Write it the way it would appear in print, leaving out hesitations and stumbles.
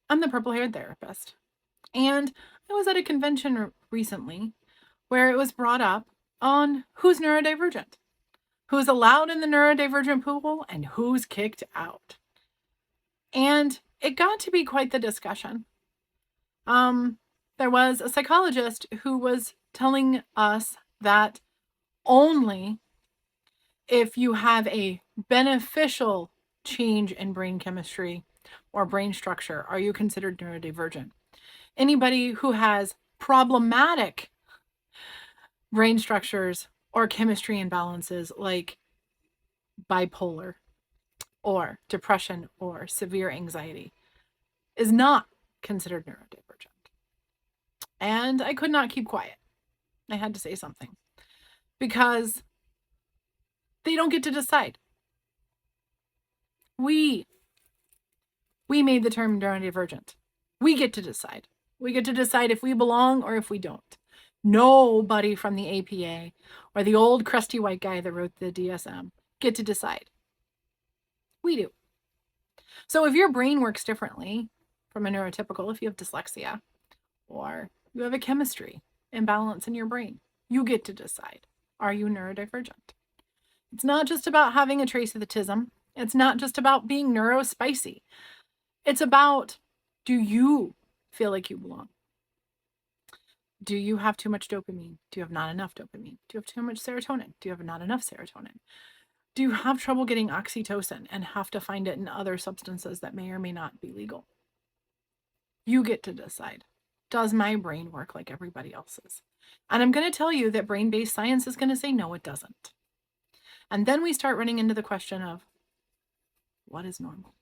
I'm the purple-haired therapist. And I was at a convention recently where it was brought up on who's neurodivergent, who's allowed in the neurodivergent pool, and who's kicked out. And it got to be quite the discussion. There was a psychologist who was telling us that only if you have a beneficial change in brain chemistry or brain structure are you considered neurodivergent. Anybody who has problematic brain structures or chemistry imbalances like bipolar or depression or severe anxiety is not considered neurodivergent. And I could not keep quiet. I had to say something because they don't get to decide. We made the term neurodivergent. We get to decide. We get to decide if we belong or if we don't. Nobody from the APA or the old crusty white guy that wrote the DSM get to decide. We do. So if your brain works differently from a neurotypical, if you have dyslexia or you have a chemistry imbalance in your brain, you get to decide. Are you neurodivergent? It's not just about having a trace of the tism. It's not just about being neurospicy. It's about, do you feel like you belong? Do you have too much dopamine? Do you have not enough dopamine? Do you have too much serotonin? Do you have not enough serotonin? Do you have trouble getting oxytocin and have to find it in other substances that may or may not be legal? You get to decide. Does my brain work like everybody else's? And I'm going to tell you that brain-based science is going to say, no, it doesn't. And then we start running into the question of, what is normal?